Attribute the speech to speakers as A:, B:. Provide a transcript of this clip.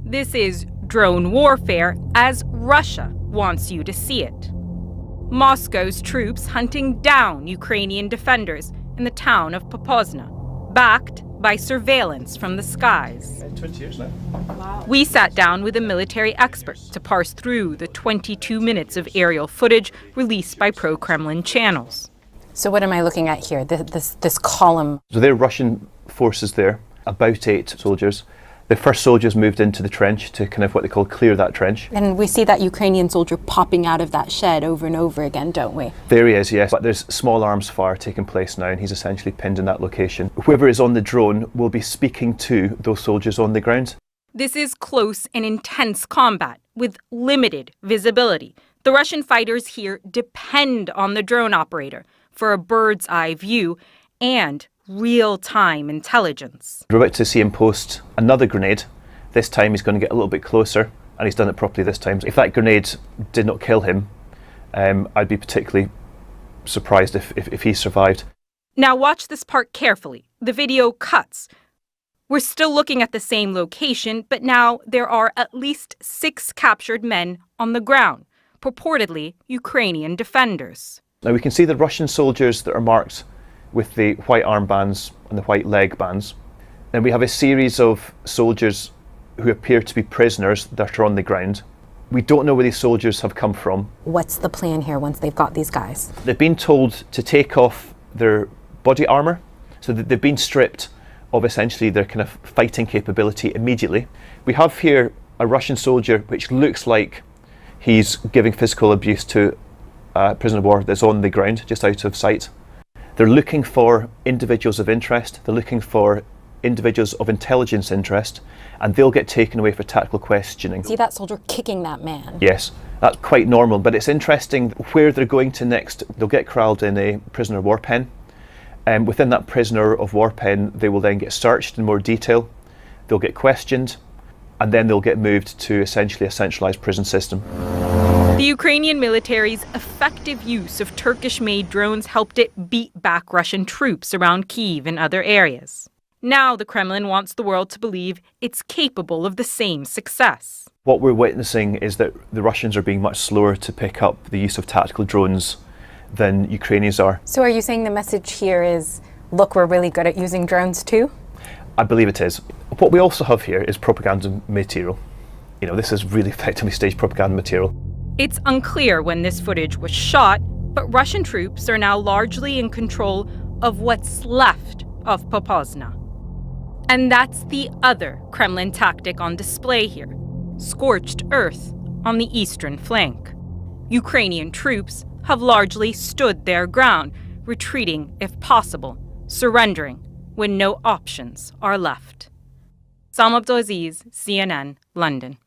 A: This is drone warfare as Russia wants you to see it. Moscow's troops hunting down Ukrainian defenders in the town of Popozna, backed by surveillance from the skies.
B: 20 years now.
A: Wow. We sat down with a military expert to parse through the 22 minutes of aerial footage released by pro-Kremlin channels.
C: So what am I looking at here, this column?
B: So there are Russian forces there, about 8 soldiers. The first soldiers moved into the trench to kind of what they call clear that trench.
C: And we see that Ukrainian soldier popping out of that shed over and over again, don't we?
B: There he is, yes. But there's small arms fire taking place now, and he's essentially pinned in that location. Whoever is on the drone will be speaking to those soldiers on the ground.
A: This is close and intense combat with limited visibility. The Russian fighters here depend on the drone operator for a bird's eye view and real-time intelligence.
B: We're about to see him post another grenade. This time he's going to get a little bit closer, and he's done it properly this time. If that grenade did not kill him, I'd be particularly surprised if he survived.
A: Now watch this part carefully. The video cuts. We're still looking at the same location, but now there are at least 6 captured men on the ground, purportedly Ukrainian defenders.
B: Now we can see the Russian soldiers that are marked with the white armbands and the white leg bands. Then we have a series of soldiers who appear to be prisoners that are on the ground. We don't know where these soldiers have come from.
C: What's the plan here once they've got these guys?
B: They've been told to take off their body armour, so that they've been stripped of essentially their kind of fighting capability immediately. We have here a Russian soldier which looks like he's giving physical abuse to a prisoner of war that's on the ground, just out of sight. They're looking for individuals of interest, they're looking for individuals of intelligence interest, and they'll get taken away for tactical questioning.
C: See that soldier kicking that man?
B: Yes, that's quite normal, but it's interesting where they're going to next. They'll get corralled in a prisoner of war pen. Within that prisoner of war pen, they will then get searched in more detail, they'll get questioned, and then they'll get moved to essentially a centralised prison system.
A: The Ukrainian military's effective use of Turkish-made drones helped it beat back Russian troops around Kyiv and other areas. Now the Kremlin wants the world to believe it's capable of the same success.
B: What we're witnessing is that the Russians are being much slower to pick up the use of tactical drones than Ukrainians are.
C: So are you saying the message here is, look, we're really good at using drones too?
B: I believe it is. What we also have here is propaganda material. You know, this is really effectively staged propaganda material.
A: It's unclear when this footage was shot, but Russian troops are now largely in control of what's left of Popozna. And that's the other Kremlin tactic on display here: scorched earth on the eastern flank. Ukrainian troops have largely stood their ground, retreating if possible, surrendering when no options are left. Sam Abdulaziz, CNN, London.